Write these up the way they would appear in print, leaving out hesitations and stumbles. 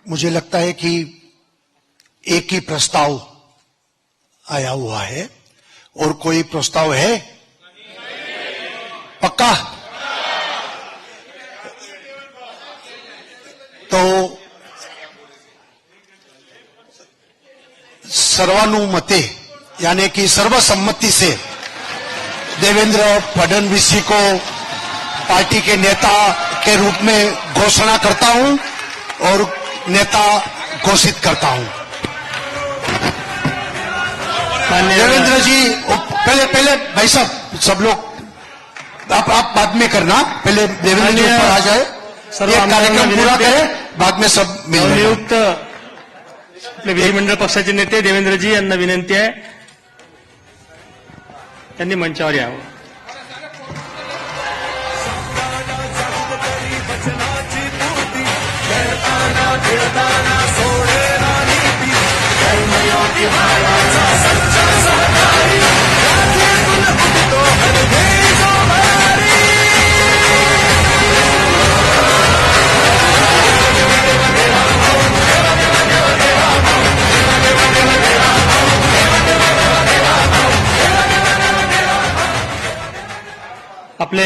मुझे लगता है कि एक ही प्रस्ताव आया हुआ है और कोई प्रस्ताव है? पक्का? तो सर्वानुमते यानी कि सर्वसम्मति से देवेंद्र फडणवीस जी को पार्टी के नेता के रूप में घोषणा करता हूं और नेता घोषित करता हूं। देवेंद्र जी पहले भाई साहब सब लोग आप बाद में करना, पहले देवेंद्र जी ऊपर आ जाए, ये कार्यक्रम पूरा करें, बाद में सब मिल नियुक्त आपले विधिमंडळ पक्षाचे नेते देवेंद्रजी यांना विनंती आहे त्यांनी मंचावर यावं। आपले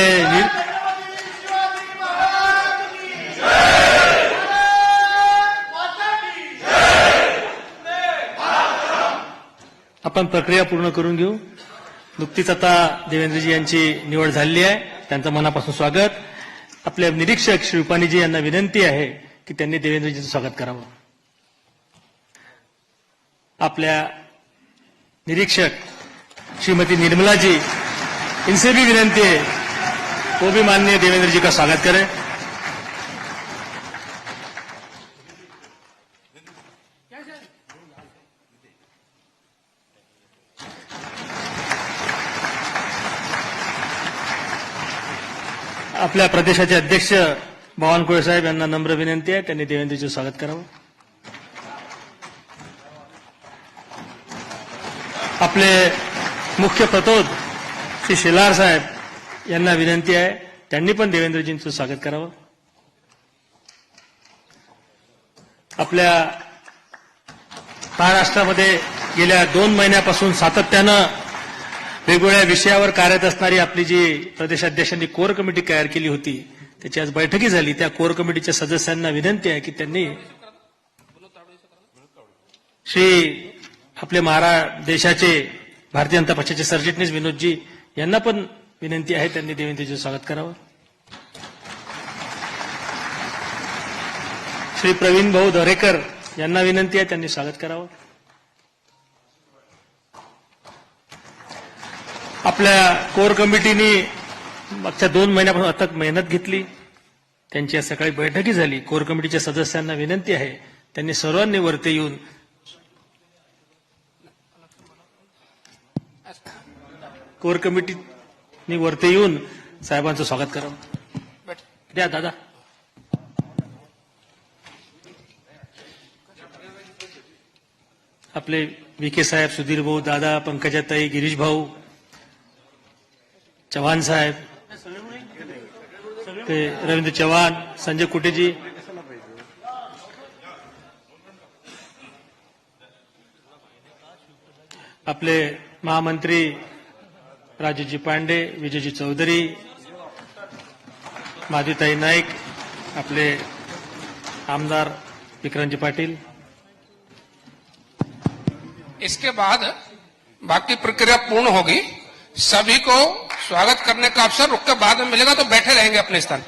आपण प्रक्रिया पूर्ण करून घेऊ। नुकतीच आता देवेंद्रजी यांची निवड झालेली आहे, त्यांचं मनापासून स्वागत। आपले निरीक्षक श्री रुपानीजी यांना विनंती आहे की त्यांनी देवेंद्रजींचं स्वागत करावं। आपल्या निरीक्षक श्रीमती निर्मलाजी, इनसे भी विनंती है वो भी माननीय देवेंद्र जी का स्वागत करें। आपल्या प्रदेशाचे अध्यक्ष बावनकुळे साहेब यांना नम्र विनंती आहे, त्यांनी देवेंद्रजीचं स्वागत करावं। आपले मुख्य प्रतोद श्री शेलार साहेब यांना विनंती आहे, त्यांनी पण देवेंद्रजींचं स्वागत करावं। आपल्या महाराष्ट्रामध्ये गेल्या 2 महिन्यापासून सातत्यानं वेगवेगळ्या विषयावर कार्यरत असणारी आपली जी प्रदेशाध्यक्षांनी कोर कमिटी तयार केली होती, त्याची आज बैठकी झाली। त्या कोर कमिटीच्या सदस्यांना विनंती आहे की त्यांनी श्री आपले देशाचे भारतीय जनता पक्षाचे सरचिटणीस विनोदजी यांना पण विनंती आहे, त्यांनी देवेंद्रजीचं स्वागत करावं। श्री प्रवीण भाऊ दरेकर यांना विनंती आहे, त्यांनी स्वागत करावं। आपल्या कोर कमिटीने मागच्या 2 महिन्यापासून अथक मेहनत घेतली, त्यांची आज सकाळी बैठकी झाली। कोर कमिटीच्या सदस्यांना विनंती आहे, त्यांनी सर्वांनी वरती येऊन कोर कमिटीने वरती येऊन साहेबांचं स्वागत करावं। द्या दादा। आपले विखे साहेब, सुधीर भाऊ, दादा, पंकजाताई, गिरीश भाऊ, चव्हाण साहेब, ते रवींद्र चव्हाण, संजय कुटेजी, आपले महामंत्री राजूजी पांडे, विजयजी चौधरी, माधुताई नाईक, आपले आमदार विक्रांतजी पाटील। इसके बाद बाकी प्रक्रिया पूर्ण होगी। सभी को स्वागत करने का अवसर रुक के बाद में मिलेगा, तो बैठे रहेंगे अपने स्थान।